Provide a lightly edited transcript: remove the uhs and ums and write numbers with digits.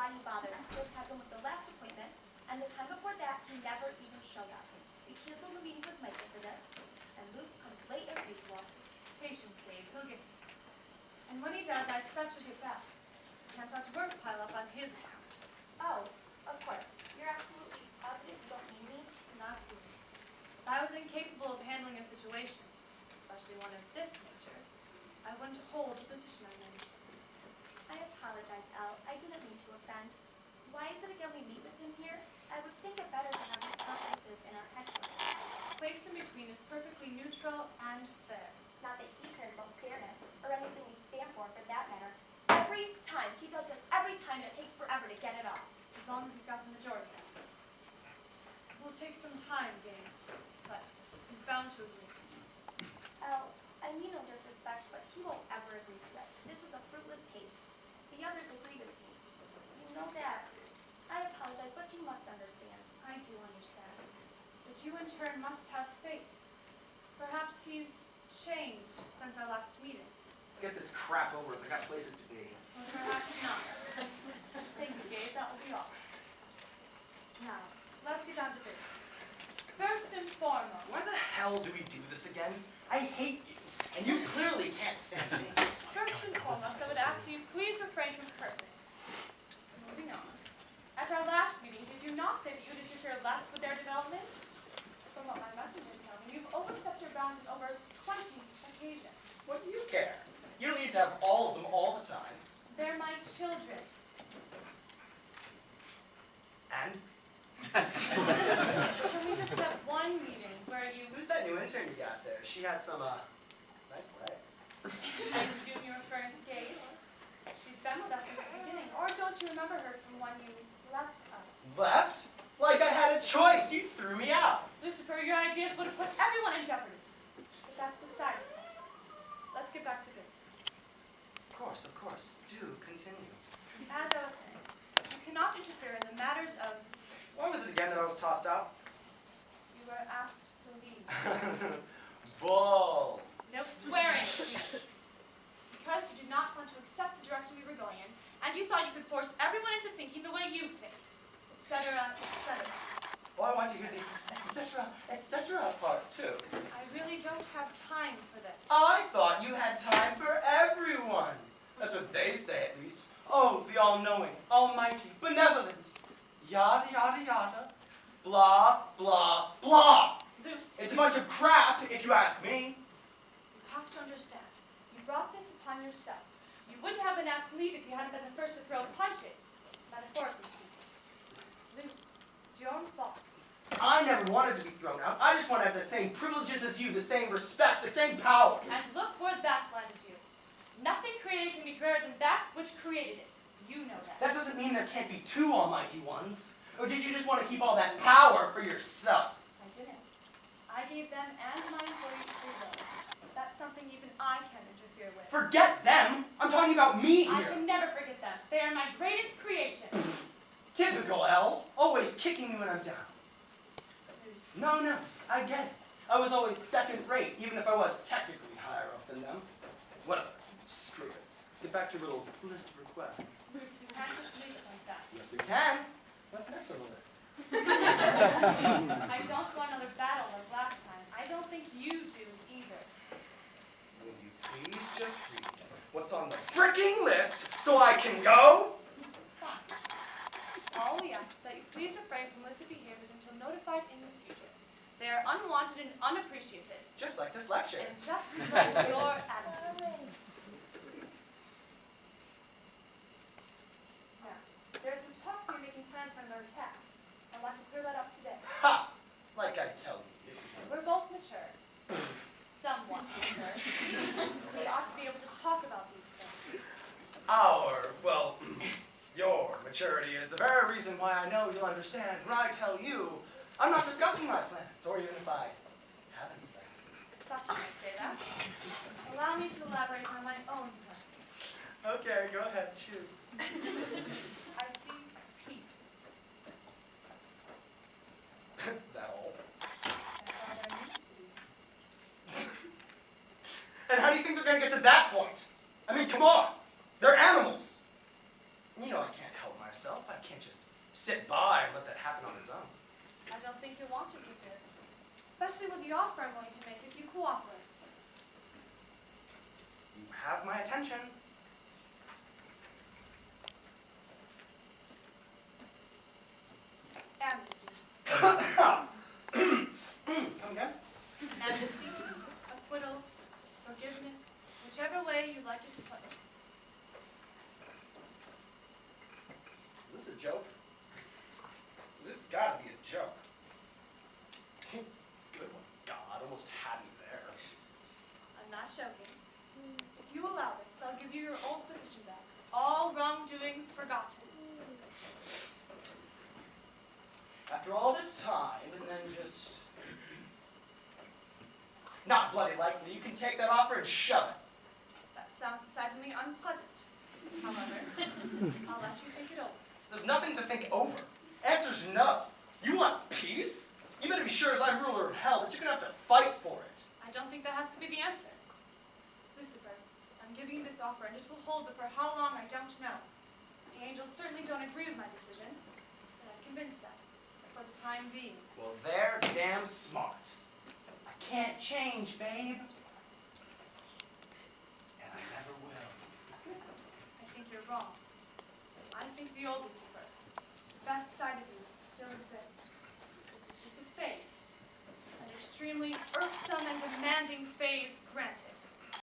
why he bothered. Just happened with the last appointment, and the time before that, he never even showed up. We canceled the meeting with Michael for this, and Luce comes late as usual. Patience, Dave. He'll get to it. And when he does, I expect he'll get back. Can't watch work pile up on his account. Oh, of course. You're absolutely positive you don't need me? Not me. If I was incapable of handling a situation, especially one of this nature, I wouldn't hold the position I'm in. I apologize, Elle. I didn't mean to offend. Why is it again we meet with him here? I would think it better to have these conferences in our headquarters. Place in between is perfectly neutral and fair. Not that he cares about fairness, or anything we stand for that matter. Every time, he does this every time, and it takes forever to get it off. As long as you've got the majority of it. It will take some time, Dave, but he's bound to agree. Elle, I mean no disrespect, but he won't ever agree to it. This is a fruitless case. The others agree with me. You know that. I apologize, but you must understand. I do understand. But you in turn must have faith. Perhaps he's changed since our last meeting. Let's get this crap over with. I got places to be. Or perhaps not. Thank you, Gabe. That will be all. Now, let's get down to business. First and foremost. Why the hell do we do this again? I hate you, and you clearly can't stand me. First and foremost, I would ask that you please refrain from cursing. Moving on. At our last meeting, did you not say that you would interfere less with their development? From what my messengers tell me, you've overstepped your bounds on over 20 occasions. What do you care? You don't need to have all of them all the time. They're my children. And? Can we just have one meeting where you... Who's that new intern you got there? She had some, nice legs. I assume you're referring to Gabe. She's been with us since the beginning. Or don't you remember her from when you left us? Left? Like I had a choice. You threw me out. Lucifer, your ideas would have put everyone in jeopardy. But that's beside the point. Let's get back to business. Of course. Do continue. As I was saying, you cannot interfere in the matters of... When was it again that I was tossed out? You were asked to leave. Bull. No swearing, please. Because you did not want to accept the direction we were going in, and you thought you could force everyone into thinking the way you think, etc., etc. Well, I want to hear the etc. part, too. I really don't have time for this. I thought you had time for everyone. That's what they say, at least. Oh, the all-knowing, almighty, benevolent. Yada, yada, yada. Blah, blah, blah. Lucy, It's a bunch of crap, if you ask me. you have to understand. You brought this upon yourself. You wouldn't have been asked to leave if you hadn't been the first to throw punches, metaphorically speaking. Luce, it's your own fault. I never wanted to be thrown out. I just want to have the same privileges as you, the same respect, the same power. And look where that landed you. Nothing created can be greater than that which created it. You know that. That doesn't mean there can't be two almighty ones. Or did you just want to keep all that power for yourself? I didn't. I gave them and my employees free will. That's something even I can interfere with. Forget them. I'm talking about me I here. can never forget them. They are my greatest creation. Typical Elle. Always kicking me when I'm down. No, I get it. I was always second rate, even if I was technically higher up than them. Whatever. Screw it. Get back to your little list of requests. Luce, we can't just leave it like that. Yes, we can. What's next on the list? I don't want another battle like last time. I don't think you do either. Will you please just read what's on the fricking list so I can go? Fine. All we ask is that you please refrain from illicit behaviors until notified in the future. They are unwanted and unappreciated. Just like this lecture. And just like your attitude. Now, there's been talk of you making plans for another attack. I want to clear that up today. Ha! Like I tell you. We're both mature. Somewhat mature. We ought to be able to talk about these things. Your maturity is the very reason why I know you'll understand when I tell you I'm not discussing my plans, or even if I have any plans. Thought you might say that. Allow me to elaborate on my own plans. Okay, go ahead, shoot. I see peace. That all? That's all there needs to be. And how do you think they're going to get to that point? I mean, come on. They're animals. You know I can't help myself. I can't just sit by and let that happen on its own. I don't think you'll want to interfere, especially with the offer I'm going to make if you cooperate. You have my attention. Amnesty. Come again? Amnesty, acquittal, forgiveness, whichever way you like it to put it. Is this a joke? It's gotta be a joke. Good one. God, almost had me there. I'm not joking. If you allow this, I'll give you your old position back. All wrongdoings forgotten. After all this time, and then just... Not bloody likely. You can take that offer and shove it. That sounds decidedly unpleasant. However, I'll let you think it over. There's nothing to think over. Answer's no. You want peace? You better be sure as I'm ruler of hell that you're gonna have to fight for it. I don't think that has to be the answer. Lucifer, I'm giving you this offer, and it will hold, but for how long, I don't know. The angels certainly don't agree with my decision, but I'm convinced that, for the time being. Well, they're damn smart. I can't change, babe. And I never will. I think you're wrong. I think the old Lucifer, the best side of you, still exists. This is just a phase. An extremely irksome and demanding phase, granted.